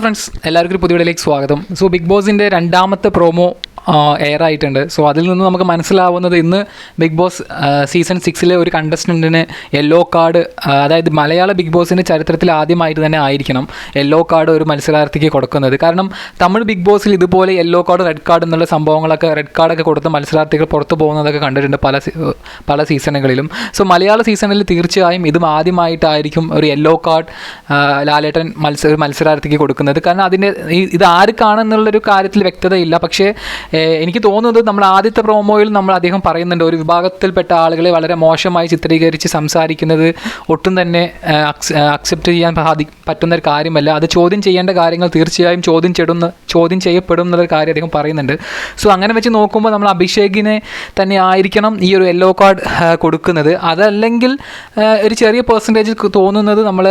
Friends എല്ലാവർക്കും പുതിയ വീഡിയോയിലേക്ക് സ്വാഗതം. സോ ബിഗ് ബോസിൻ്റെ രണ്ടാമത്തെ പ്രോമോ എയർ ആയിട്ടുണ്ട്. സോ അതിൽ നിന്ന് നമുക്ക് മനസ്സിലാവുന്നത് ഇന്ന് ബിഗ് ബോസ് സീസൺ 6 ഒരു കണ്ടസ്റ്റൻറ്റിന് യെല്ലോ കാർഡ്, അതായത് മലയാള ബിഗ് ബോസിൻ്റെ ചരിത്രത്തിൽ ആദ്യമായിട്ട് തന്നെ ആയിരിക്കണം യെല്ലോ കാർഡ് ഒരു മത്സരാർത്ഥിക്ക് കൊടുക്കുന്നത്. കാരണം തമിഴ് ബിഗ് ബോസിൽ ഇതുപോലെ യെല്ലോ കാർഡ്, റെഡ് കാർഡ് എന്നുള്ള സംഭവങ്ങളൊക്കെ, റെഡ് കാർഡൊക്കെ കൊടുത്ത് മത്സരാർത്ഥികൾ പുറത്തു പോകുന്നതൊക്കെ കണ്ടിട്ടുണ്ട് പല സീസണുകളിലും. സോ മലയാള സീസണിൽ തീർച്ചയായും ഇതും ആദ്യമായിട്ടായിരിക്കും ഒരു യെല്ലോ കാർഡ് ലാലേട്ടൻ മത്സരാർത്ഥിക്ക് കൊടുക്കുന്നത്. കാരണം ഇത് ആർക്കാണെന്നുള്ളൊരു കാര്യത്തിൽ വ്യക്തതയില്ല. പക്ഷേ എനിക്ക് തോന്നുന്നത് നമ്മൾ ആദ്യത്തെ പ്രോമോയിൽ അദ്ദേഹം പറയുന്നുണ്ട്, ഒരു വിഭാഗത്തിൽപ്പെട്ട ആളുകളെ വളരെ മോശമായി ചിത്രീകരിച്ച് സംസാരിക്കുന്നത് ഒട്ടും തന്നെ അക്സെപ്റ്റ് ചെയ്യാൻ പറ്റുന്ന ഒരു കാര്യമല്ല. അത് ചോദ്യം ചെയ്യേണ്ട കാര്യങ്ങൾ തീർച്ചയായും ചോദ്യം ചെയ്യപ്പെടും എന്നൊരു കാര്യം അദ്ദേഹം പറയുന്നുണ്ട്. സോ അങ്ങനെ വെച്ച് നോക്കുമ്പോൾ നമ്മൾ അഭിഷേകിനെ തന്നെ ആയിരിക്കണം ഈ ഒരു യെല്ലോ കാർഡ് കൊടുക്കുന്നത്. അതല്ലെങ്കിൽ ഒരു ചെറിയ പെർസെൻറ്റേജ് തോന്നുന്നത് നമ്മൾ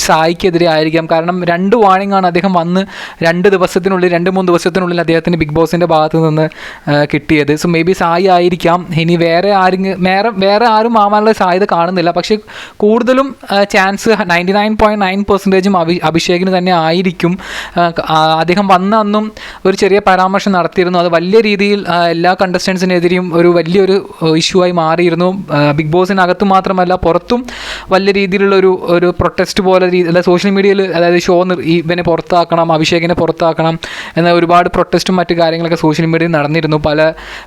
സായിക്കെതിരെ ആയിരിക്കാം. കാരണം 2 വാണിംഗാണ് അദ്ദേഹം വന്ന് 2-3 ദിവസത്തിനുള്ളിൽ അദ്ദേഹത്തിന് ബിഗ് ബോസിൻ്റെ ഭാഗത്ത് നിന്ന് കിട്ടിയത്. സോ മേ ബി സായി ആയിരിക്കാം. ഇനി വേറെ ആരും ആവാനുള്ള സാധ്യത കാണുന്നില്ല. പക്ഷേ കൂടുതലും ചാൻസ് 99.9% അഭിഷേകിന് തന്നെ ആയിരിക്കും. അദ്ദേഹം വന്ന അന്നും ഒരു ചെറിയ പരാമർശം നടത്തിയിരുന്നു. അത് വലിയ രീതിയിൽ എല്ലാ കണ്ടസ്റ്റൻസിനെതിരെയും ഒരു വലിയൊരു ഇഷ്യൂ ആയി മാറിയിരുന്നു. ബിഗ് ബോസിനകത്ത് മാത്രമല്ല പുറത്തും വലിയ രീതിയിലുള്ള ഒരു പ്രൊട്ടസ്റ്റ് പോലെ സോഷ്യൽ മീഡിയയിൽ, അതായത് ഇവനെ പുറത്താക്കണം, അഭിഷേകിനെ പുറത്താക്കണം എന്ന ഒരുപാട് പ്രൊട്ടസ്റ്റും മറ്റു കാര്യങ്ങളൊക്കെ സോഷ്യൽ മീഡിയയിൽ നടന്നിരുന്നു, പല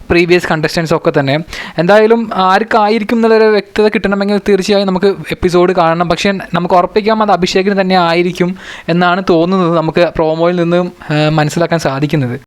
പ്രീവിയസ് കണ്ടസ്റ്റൻസ് ഒക്കെ തന്നെ. എന്തായാലും ആർക്കായിരിക്കും എന്നുള്ളൊരു വ്യക്തത കിട്ടണമെങ്കിൽ തീർച്ചയായും നമുക്ക് എപ്പിസോഡ് കാണണം. പക്ഷേ നമുക്ക് ഉറപ്പിക്കാം അത് അഭിഷേകിന് തന്നെ ആയിരിക്കും എന്നാണ് തോന്നുന്നത്, നമുക്ക് പ്രോമോയിൽ നിന്നും മനസ്സിലാക്കാൻ സാധിക്കുന്നത്.